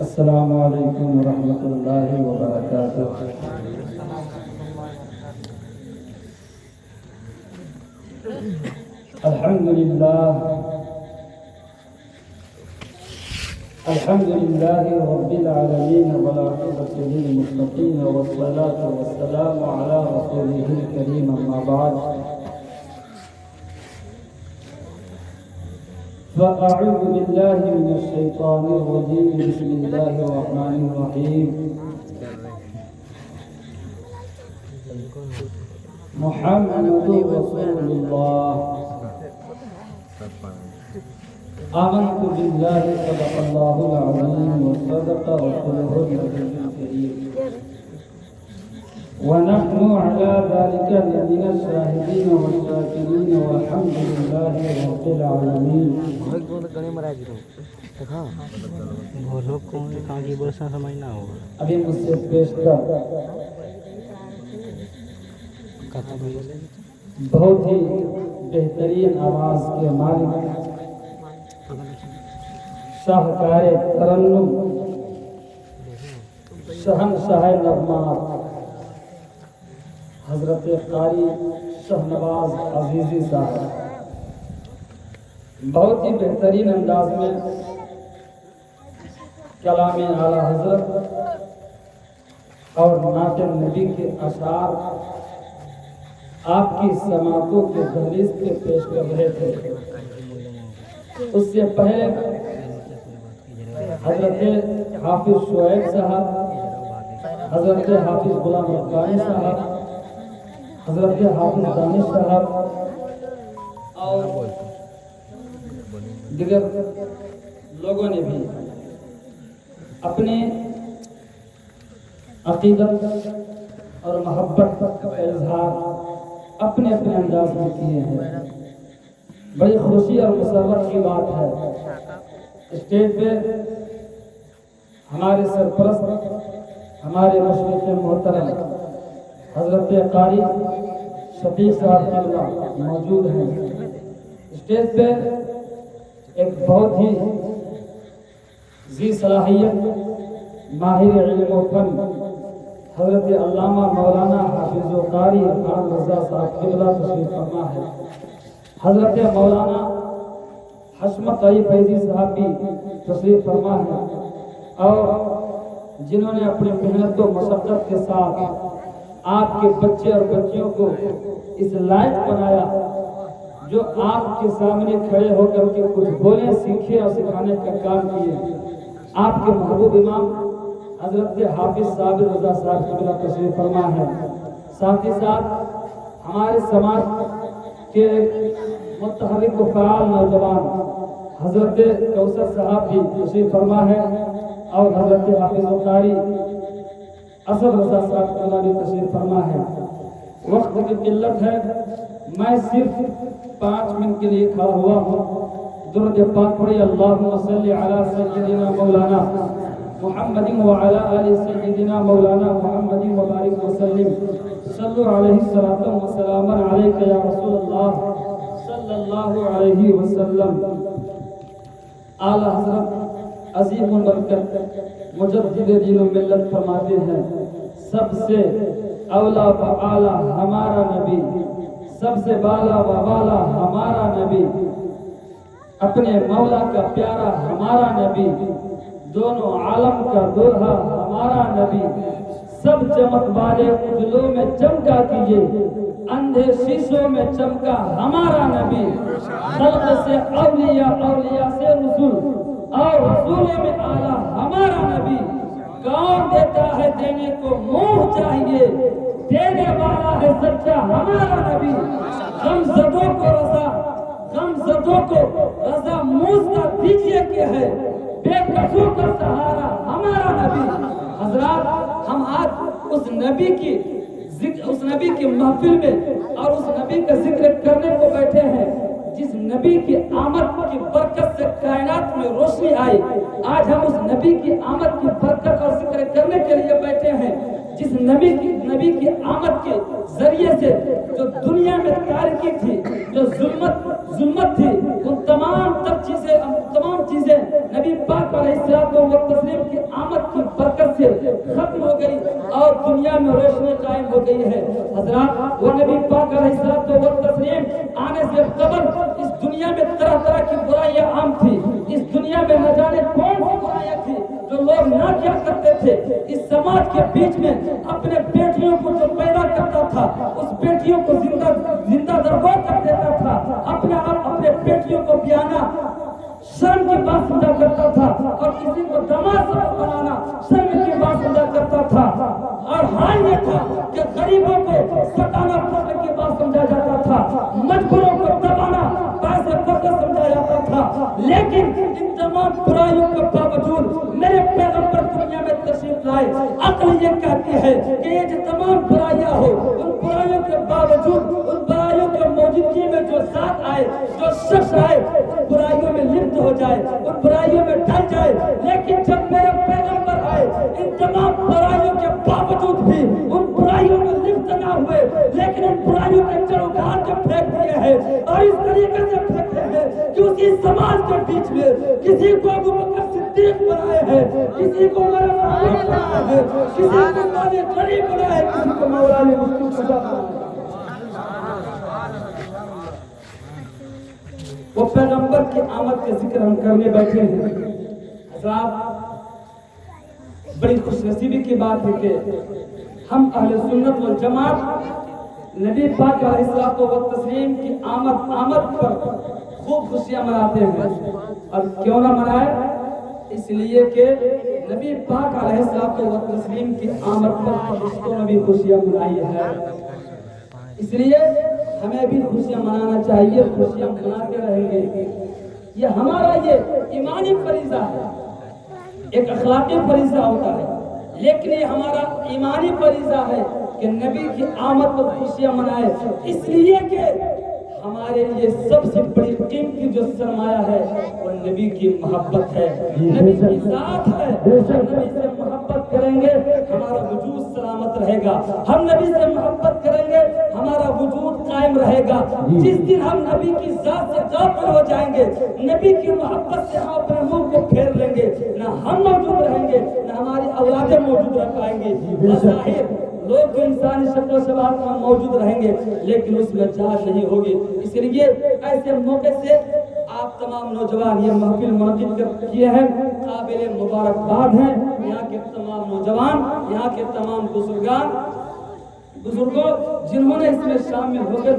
السلام علیکم ورحمۃ اللہ وبرکاتہ۔ الحمد للہ رب العالمین والعاقبۃ للمتقین والصلاة والسلام علی رسولہ الکریم، اما بعد فأعوذ بالله من الشيطان الرجيم، بسم الله الرحمن الرحيم۔ محمد رسول الله، آمنت بالله صدق الله العظيم وصدق رسوله النبي الكريم، ونحن على ذلك من الشاهدين والشاكرين، والحمد لله رب العالمين۔ ابھی مجھ سے پیشتر بہت ہی بہترین آواز کے مالک، شاہکار ترنم، شہنشاہ نغمات، حضرت قاری شہنواز عزیزی صاحب بہت ہی بہترین انداز میں کلام اعلیٰ حضرت اور نعت نبی کے اشعار آپ کی سماعتوں کے دہلیز پہ پیش کر رہے تھے۔ اس سے پہلے حضرت حافظ شعیب صاحب، حضرت حافظ غلام ربانی صاحب، حضرت حافظ دانش صاحب اور دیگر لوگوں نے بھی اپنے عقیدت اور محبت کا اظہار اپنے اپنے انداز میں کیے ہیں۔ بڑی خوشی اور مسرت کی بات ہے، اسٹیج پہ ہمارے سرپرست، ہمارے مشرق محترم حضرت قاری شفیق صاحب قبلہ موجود ہیں۔ اسٹیج پہ ایک بہت ہی ذی صلاحیت، ماہر علم و فن حضرت علامہ مولانا حافظ و قاری عرفان رضا صاحب قبلہ تشریف فرما ہے۔ حضرت مولانا حشمت علی فیضی صاحب بھی تشریف فرما ہے، اور جنہوں نے اپنی محنت و مشقت کے ساتھ آپ کے بچے اور بچیوں کو اس لائق بنایا جو آپ کے سامنے کھڑے ہو کر کے کچھ بولیں، سیکھیں اور سکھانے کا کام کیے۔ آپ کے محبوب امام حضرت حافظ صاحب رضا صاحب قبلہ تشریف فرما ہے۔ ساتھ ہی ساتھ ہمارے سماج کے متحرک و فعال نوجوان حضرت کوثر صاحب بھی تشریف فرما ہے، اور حضرت حافظ و قاری اسد رضا صاحب قبلہ بھی تشریف فرما ہے۔ وقت کی قلت ہے، میں صرف 5 منٹ کے لیے کھڑا ہوا ہوں۔ درود پاک پڑھی، اللہم صلی علی سیدنا مولانا محمد وعلی آل سیدنا مولانا محمد وبارک وسلم، صلو علیہ الصلاۃ والسلام علیک یا رسول اللہ صلی اللہ علیہ وسلم۔ اعلیٰ حضرت عظیم البرکت مجدد دین و ملت فرماتے ہیں، سب سے اولا و اعلیٰ ہمارا نبی، سب سے بالا و بالا ہمارا نبی، اپنے مولا کا پیارا ہمارا نبی، دونوں عالم کا دولہا ہمارا نبی، سب چمک والے اجلوں میں چمکا کیجئے، اندھے شیشوں میں چمکا ہمارا نبی، خلق سے اولیاء، اولیاء سے رسول، اور رسولوں میں اعلیٰ ہمارا نبی۔ کون دیتا ہے دینے کو منہ چاہیے، دینے والا ہے سچا ہمارا نبی۔ غم زدوں کو رضا، غم زدوں کو رضا موسیٰ دیجئے کہ ہے، بے کسوں کا سہارا ہمارا نبی۔ حضرات، ہم آج اس نبی کی محفل میں اور اس نبی کا ذکر کرنے کو بیٹھے ہیں جس نبی کی آمد کی برکت سے کائنات میں روشنی آئی۔ آج ہم اس نبی کی آمد کی برکت اور ذکر کرنے کے لیے بیٹھے ہیں جس نبی کی آمد کے ذریعے سے جو دنیا میں تاریکی تھی، جو ظلمت تھی، ان تمام چیزیں نبی پاک علیہ السلام و تسلیم کی آمد کی برکت سے ختم ہو گئی اور دنیا میں روشنی قائم ہو گئی ہے۔ حضرات، وہ نبی پاک علیہ السلام و تسلیم آنے سے قبل اس دنیا میں طرح طرح کی برائیاں عام تھی۔ اس دنیا میں نہ جانے کون سی برائیاں تھی جو لوگ نہ کیا کرتے تھے۔ اس سماج کے بیچ میں اپنے بیٹیوں کو جو پیدا کرتا تھا اس بیٹیوں کو زندہ درگور کر دیتا تھا، اپنے بیٹیوں کو بیانا شرم کی بات سمجھا کرتا تھا اور کسی کو داماد بنانا شرم کی بات سمجھا کرتا تھا، اور حال یہ تھا کہ غریبوں کو ستانا فخر کی بات سمجھا جاتا تھا، مجبوروں کو دبانا پیسے فخر سمجھا جاتا تھا۔ لیکن ان تمام برائیوں کے باوجود میرے پیغمبر دنیا میں تشریف لائے۔ عقل یہ کہتی ہے کہ یہ جو تمام برائیاں ہو، ان برائیوں کے باوجود ان برائیوں کے موجودگی میں جو ذات آئے، جو شخص آئے، ان برائیوں میں لپت ہو جائے، ان برائیوں میں ڈھل جائے۔ لیکن جب میرے پیغمبر آئے، ان تمام برائیوں کے باوجود بھی ان برائیوں میں لپت نہ ہوئے، لیکن ان برائیوں کے جڑ اکھاڑ کے پھینک دیے ہیں اور اس طریقے سے پھینکتے ہیں کہ اسی سماج کے بیچ میں کسی کو ابو بکر صدیق بنائے ہیں، کسی کو عمر فاروق بنائے ہیں، کسی کو مولا علی بنائے ہیں، کسی کو مولا علی مصطفیٰ بنائے ہیں۔ وہ پیغمبر کی آمد کا ذکر ہم کرنے بیٹھے ہیں۔ حضرات، بڑی خوش نصیبی کی بات ہے کہ ہم اہل سنت والجماعت نبی پاک علیہ الصلوۃ والتسلیم کی آمد پر خوب خوشیاں مناتے ہیں۔ اور کیوں نہ منائے؟ اس لیے کہ نبی پاک علیہ الصلوۃ والتسلیم کی آمد پر فرشتوں نے بھی خوشیاں منائی ہے۔ اس لیے ہمیں بھی خوشیاں منانا چاہیے، خوشیاں مناتے رہیں گے۔ یہ ہمارا یہ ایمانی فریضہ ہے، ایک اخلاقی فریضہ ہوتا ہے، لیکن یہ ہمارا ایمانی فریضہ ہے کہ نبی کی آمد پر خوشیاں منائے، اس لیے کہ ہمارے لیے سب سے بڑی قیمتی جو سرمایہ ہے وہ نبی کی محبت ہے، نبی کی ذات ہے۔ نبی سے محبت کریں گے ہمارا وجود سلامت رہے گا، ہم نبی سے محبت کریں گے ہمارا وجود قائم رہے گا۔ جس دن ہم نبی کی ذات سے غافل ہو جائیں گے، نبی کی محبت سے ہم اپنے منہ کو پھیر لیں گے، نہ ہم موجود رہیں گے نہ ہماری اولادیں موجود رہ پائیں گے۔ ظاہر لوگ جو انسانی شکل و صفات میں موجود رہیں گے لیکن اس میں جان نہیں ہوگی۔ اس لیے ایسے موقع سے آپ تمام نوجوان یہ محفل منعقد کیے ہیں، قابل مبارکباد ہیں۔ یہاں کے تمام نوجوان، یہاں کے تمام بزرگوں جنہوں نے اس میں شامل ہو کر